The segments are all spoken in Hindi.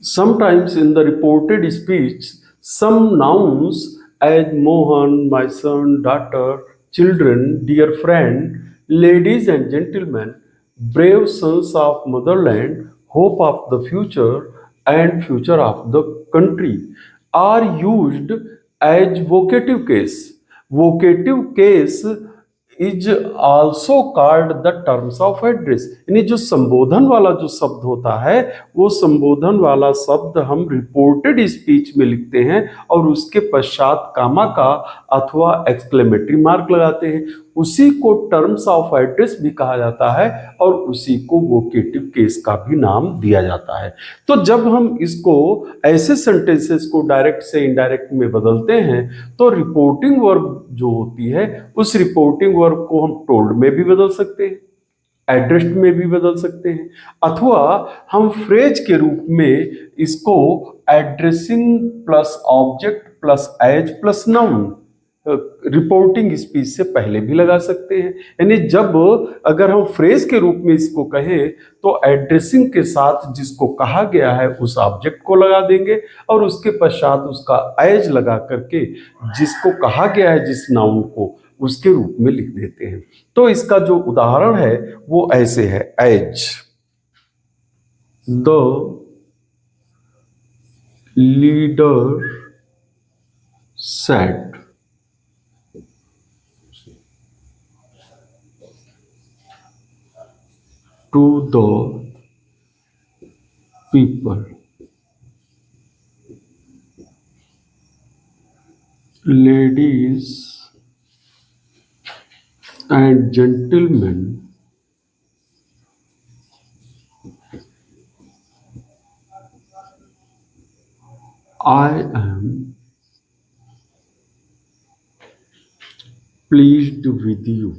Sometimes in the reported speech, some nouns as Mohan, my son, daughter, children, dear friend, ladies and gentlemen, brave sons of motherland, hope of the future, and future of the country are used as vocative case. Vocative case is also called the terms of address, यानी जो संबोधन वाला जो शब्द होता है वो संबोधन वाला शब्द हम रिपोर्टेड स्पीच में लिखते हैं और उसके पश्चात कामा का अथवा एक्सक्लेमेटरी मार्क लगाते हैं। उसी को टर्म्स ऑफ एड्रेस भी कहा जाता है और उसी को वोकेटिव केस का भी नाम दिया जाता है। तो जब हम इसको ऐसे सेंटेंसेस को डायरेक्ट से इनडायरेक्ट में बदलते हैं तो रिपोर्टिंग वर्ब जो होती है उस रिपोर्टिंग वर्ब को हम टोल्ड में भी बदल सकते हैं, एड्रेस्ड में भी बदल सकते हैं, अथवा हम फ्रेज के रूप में इसको addressing plus object plus as plus noun reporting speech से पहले भी लगा सकते हैं। यानी जब अगर हम फ्रेज के रूप में इसको कहें तो एड्रेसिंग के साथ जिसको कहा गया है उस ऑब्जेक्ट को लगा देंगे और उसके पश्चात उसका एज लगा करके जिसको कहा गया है जिस नाउन को उसके रूप में लिख देते हैं। तो इसका जो उदाहरण है वो ऐसे है, as the leader said, to the people, ladies and gentlemen, I am pleased with you.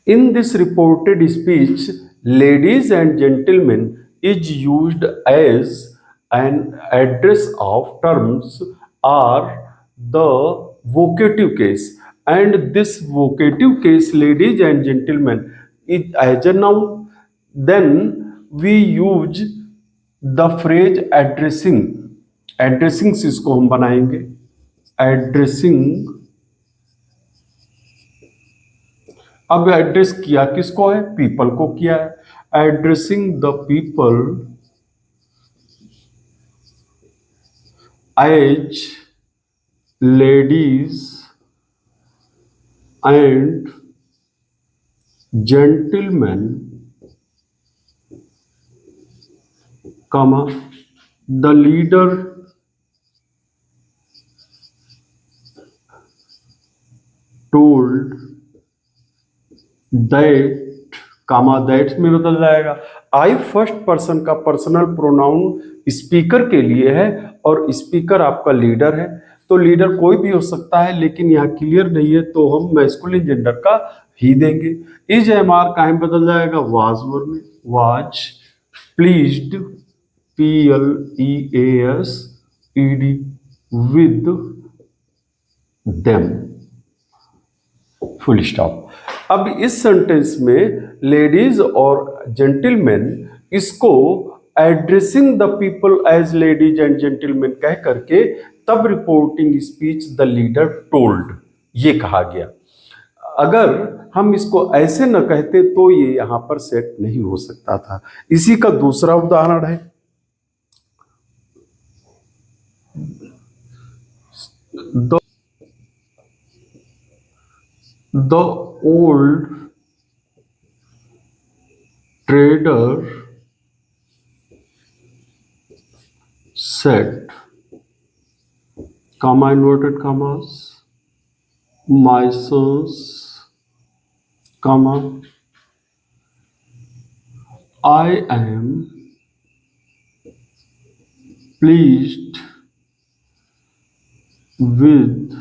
In this reported speech, ladies and gentlemen is used as an address of terms or the vocative case, and this vocative case ladies and gentlemen is as a noun. Then we use the phrase addressing, addressing से इसको हम बनाएंगे, addressing। अब एड्रेस किया किसको है, पीपल को किया है, addressing the people as ladies and gentlemen, comma the leader told that, comma that में बदल जाएगा। आई फर्स्ट पर्सन का पर्सनल प्रोनाउन स्पीकर के लिए है और स्पीकर आपका लीडर है, तो लीडर कोई भी हो सकता है लेकिन यहाँ क्लियर नहीं है तो हम मैस्कुलिन जेंडर का ही देंगे। इज एम आर का में बदल जाएगा वाज वर्ब में, was pleased PLEASED with them, full stop. अब इस सेंटेंस में लेडीज और जेंटलमैन इसको addressing the people as ladies and gentleman कह करके तब reporting speech the leader told ये कहा गया। अगर हम इसको ऐसे न कहते तो ये यहां पर सेट नहीं हो सकता था। इसी का दूसरा उदाहरण है, the old trader said, comma inverted commas, my sons, comma, I am pleased with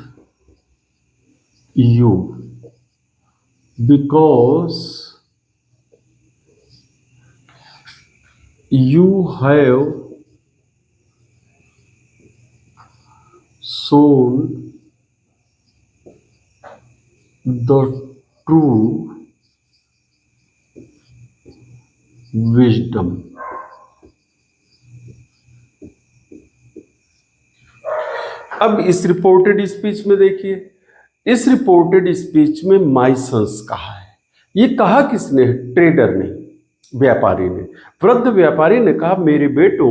you because you have shown the true wisdom. अब इस रिपोर्टेड स्पीच में देखिए, इस रिपोर्टेड स्पीच में माय सन्स कहा है। ये कहा किसने? ट्रेडर ने, व्यापारी ने। वृद्ध व्यापारी ने कहा, मेरे बेटो,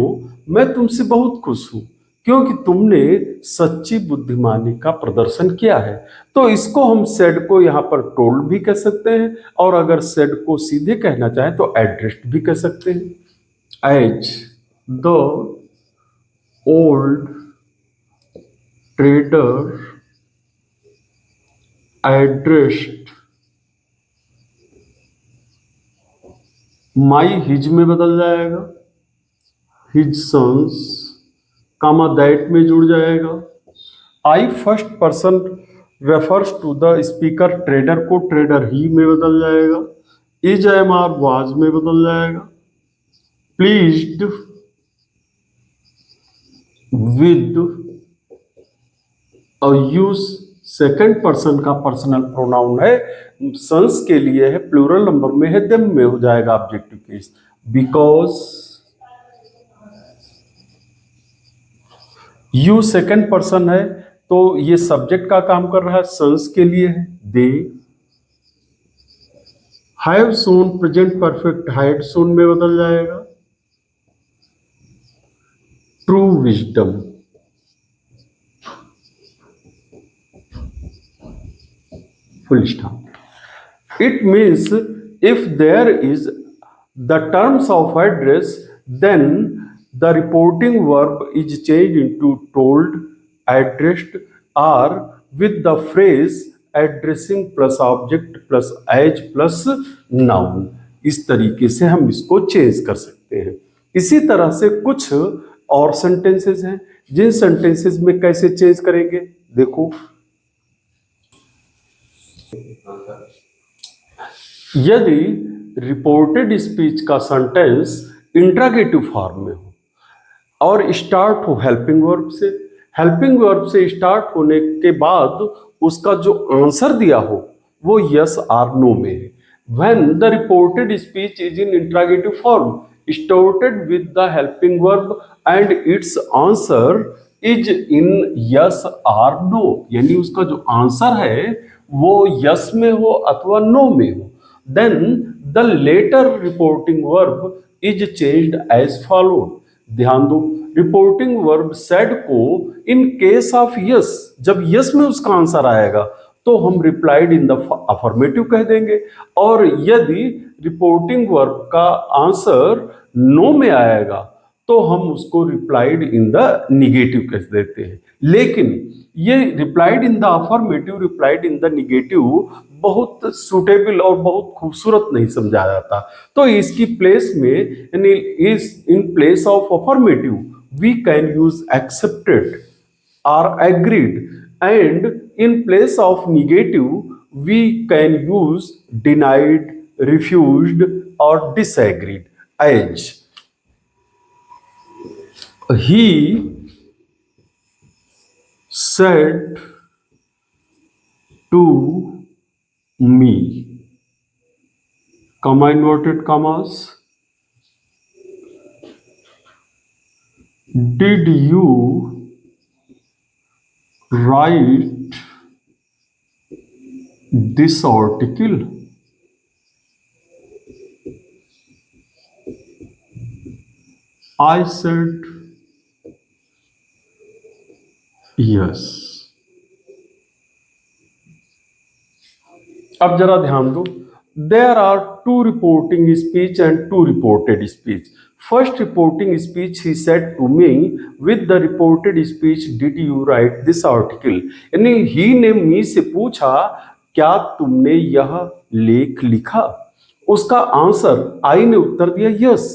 मैं तुमसे बहुत खुश हूं क्योंकि तुमने सच्ची बुद्धिमानी का प्रदर्शन किया है। तो इसको हम सेड को यहाँ पर टोल्ड भी कह सकते हैं, और अगर सेड को सीधे कहना चाहें तो एड्रेस्ड भी कह सकते हैं। As the old trader addressed my his में बदल जाएगा, हिज सन्स, कामा दैट में जुड़ जाएगा। I first person refers to the speaker, trader को ट्रेडर ही में बदल जाएगा। इज एम आर वाज में बदल जाएगा। Pleased with use second person का पर्सनल प्रोनाउन है, सन्स के लिए है, प्लूरल नंबर में है, देम में हो जाएगा objective case. Because you second person है तो ये सब्जेक्ट का काम कर रहा है, सन्स के लिए है। They have sown present perfect had sown में बदल जाएगा। True wisdom, full stop. It means if there is the terms of address, then the reporting verb is changed into told, addressed, or with the phrase addressing plus object plus as plus noun. इस तरीके से हम इसको चेंज कर सकते हैं। इसी तरह से कुछ और सेंटेंसेस हैं जिन सेंटेंसेस में कैसे चेंज करेंगे, देखो। यदि रिपोर्टेड स्पीच का सेंटेंस इंट्रोगेटिव फॉर्म में हो और स्टार्ट हो हेल्पिंग वर्ब से, हेल्पिंग वर्ब से स्टार्ट होने के बाद उसका जो आंसर दिया हो वो यस आर नो में है। When the reported speech is in interrogative form started with the helping verb and its answer is in yes or no, यानी उसका जो आंसर है वो यस में हो अथवा नो में हो, then the latter reporting verb is changed as followed. ध्यान दो, रिपोर्टिंग वर्ब सेड को इन केस ऑफ यस, जब यस में उसका आंसर आएगा तो हम रिप्लाइड इन द अफर्मेटिव कह देंगे, और यदि रिपोर्टिंग वर्ब का आंसर नो में आएगा तो हम उसको रिप्लाइड इन द निगेटिव कह देते हैं। लेकिन ये replied in the affirmative, replied in the negative बहुत सूटेबल और बहुत खूबसूरत नहीं समझा जाता, तो इसकी प्लेस में, यानी इस in place of affirmative we can use accepted और agreed, and in place of negative we can use denied, refused और disagreed. As he said to me, comma inverted commas, did you write this article? I said yes. अब जरा ध्यान दो, there are two reporting speech and two reported speech. First reporting speech he said to me, with the reported speech did you write this article, यानी ही ने मी से पूछा क्या तुमने यह लेख लिखा। उसका आंसर आई ने उत्तर दिया यस,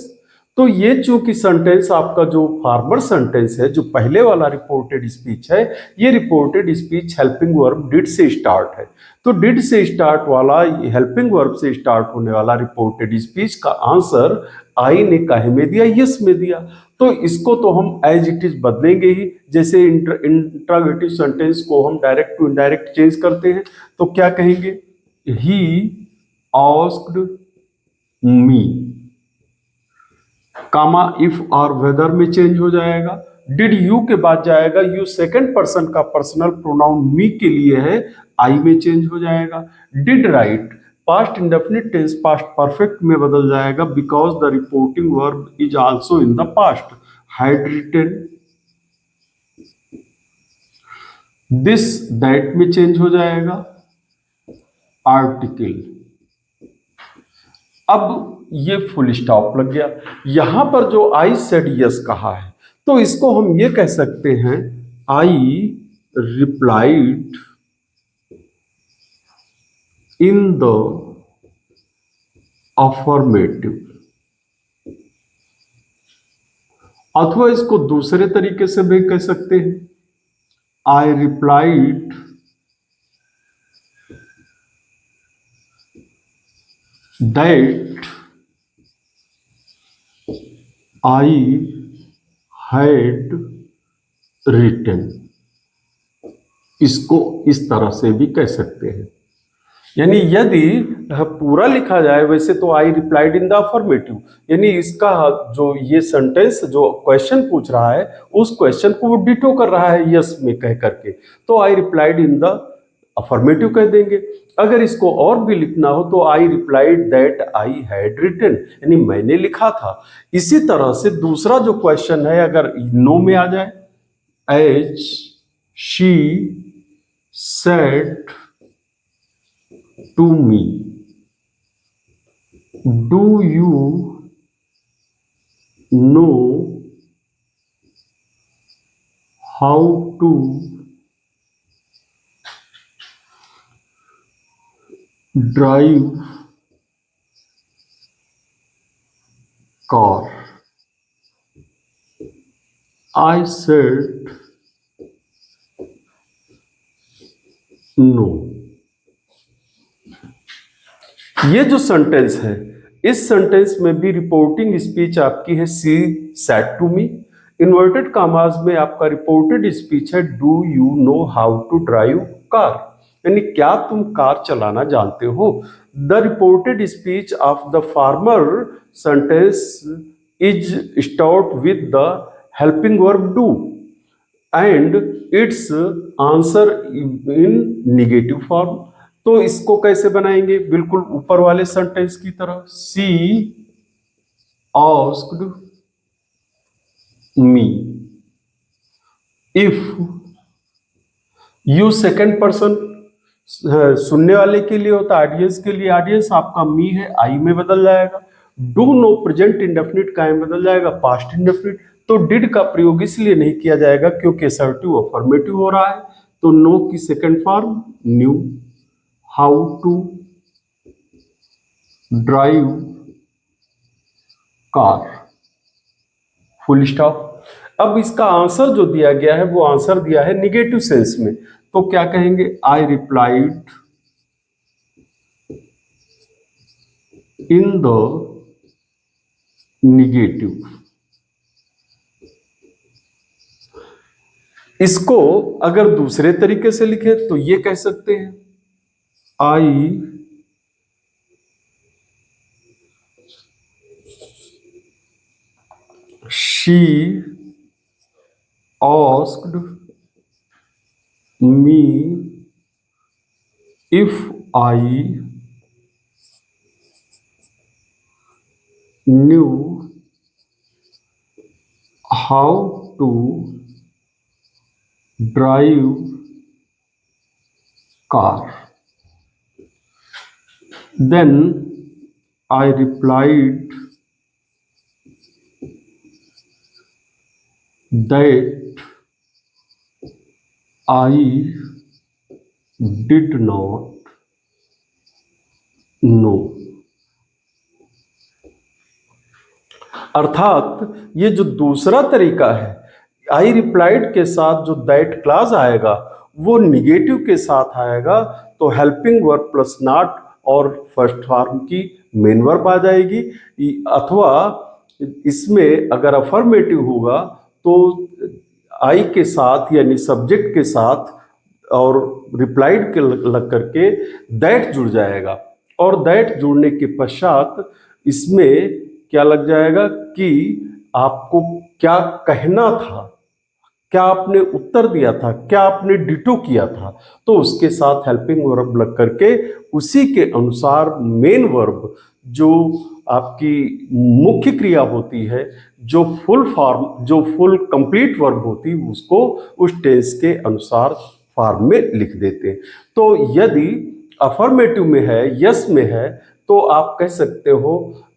तो ये चूंकि सेंटेंस आपका जो फार्मर सेंटेंस है, जो पहले वाला रिपोर्टेड स्पीच है, ये reported speech helping verb did से स्टार्ट है। तो डिड से स्टार्ट वाला, हेल्पिंग वर्ब से स्टार्ट होने वाला रिपोर्टेड स्पीच का आंसर आई ने काहे में दिया? यस में दिया। तो इसको तो हम एज इट इज बदलेंगे ही, जैसे इंट्रागेटिव सेंटेंस को हम डायरेक्ट टू इनडायरेक्ट चेंज करते हैं। तो क्या कहेंगे? He asked me, comma if और वेदर में चेंज हो जाएगा। डिड यू के बाद जाएगा, यू सेकंड पर्सन का पर्सनल प्रोनाउन मी के लिए है, आई में चेंज हो जाएगा। Did write, past indefinite tense past perfect में बदल जाएगा, because the reporting verb is also in the past. Had written, this that में चेंज हो जाएगा। आर्टिकल, अब ये फुल स्टॉप लग गया। यहां पर जो आई सेड यस कहा है, तो इसको हम ये कह सकते हैं, I replied in the affirmative. अथवा इसको दूसरे तरीके से भी कह सकते हैं, I replied that I had written. इसको इस तरह से भी कह सकते हैं। यानी यदि पूरा लिखा जाए वैसे तो I replied in the affirmative, यानी इसका जो ये सेंटेंस जो क्वेश्चन पूछ रहा है, उस क्वेश्चन को वो डिटो कर रहा है यस में कह करके, तो I replied in the affirmative कह देंगे। अगर इसको और भी लिखना हो तो I replied that I had written, यानी मैंने लिखा था। इसी तरह से दूसरा जो क्वेश्चन है, अगर नो में आ जाए, as she said to me, do you know how to drive car? I said no। ये जो सेंटेंस है, इस सेंटेंस में भी रिपोर्टिंग स्पीच आपकी है she said to me. Inverted commas में आपका रिपोर्टेड स्पीच है do you know how to drive car, यानी क्या तुम कार चलाना जानते हो। The reported speech of the former sentence is start with the helping verb do and its answer in negative form. तो इसको कैसे बनाएंगे? बिल्कुल ऊपर वाले सेंटेंस की तरह, she asked me. If you second person सुनने वाले के लिए होता, ऑडियंस के लिए, ऑडियंस आपका मी है, आई में बदल जाएगा। डू नो प्रेजेंट इंडेफिनिट का में बदल जाएगा पास्ट इंडेफिनिट। तो डिड का प्रयोग इसलिए नहीं किया जाएगा क्योंकि असर्टिव अफर्मेटिव हो रहा है, तो नो की second form new. How to drive car, full stop. अब इसका आंसर जो दिया गया है वो आंसर दिया है निगेटिव सेंस में, तो क्या कहेंगे? आई रिप्लाइड इन द निगेटिव। इसको अगर दूसरे तरीके से लिखे तो ये कह सकते हैं, I she asked me if I knew how to drive car, then I replied that I did not know। अर्थात ये जो दूसरा तरीका है, आई रिप्लाइड के साथ जो दैट क्लास आएगा वो निगेटिव के साथ आएगा, तो हेल्पिंग वर्ब प्लस नॉट और फर्स्ट फॉर्म की मेन वर्ब आ जाएगी। अथवा इसमें अगर अफर्मेटिव होगा तो आई के साथ यानी सब्जेक्ट के साथ और रिप्लाइड के लग करके दैट जुड़ जाएगा, और दैट जुड़ने के पश्चात इसमें क्या लग जाएगा कि आपको क्या कहना था, क्या आपने उत्तर दिया था, क्या आपने डिटो किया था, तो उसके साथ हेल्पिंग वर्ब लग करके उसी के अनुसार मेन वर्ब जो आपकी मुख्य क्रिया होती है, जो फुल कंप्लीट वर्ब होती है, उसको उस टेंस के अनुसार फॉर्म में लिख देते हैं। तो यदि अफर्मेटिव में है, यस में है, तो आप कह सकते हो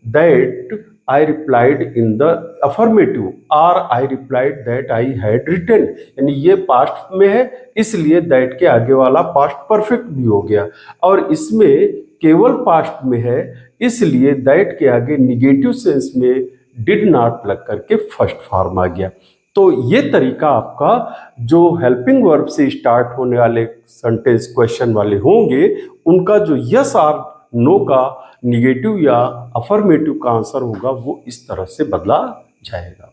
that I replied in the affirmative, और I replied that I had written, यानी ये पास्ट में है इसलिए दैट के आगे वाला पास्ट परफेक्ट भी हो गया, और इसमें केवल पास्ट में है इसलिए दैट के आगे निगेटिव सेंस में डिड नॉट लग करके फर्स्ट फॉर्म आ गया। तो ये तरीका आपका जो हेल्पिंग वर्ब से स्टार्ट होने वाले सेंटेंस क्वेश्चन वाले होंगे, उनका जो यस और नो का निगेटिव या अफर्मेटिव का आंसर होगा वो इस तरह से बदला जाएगा।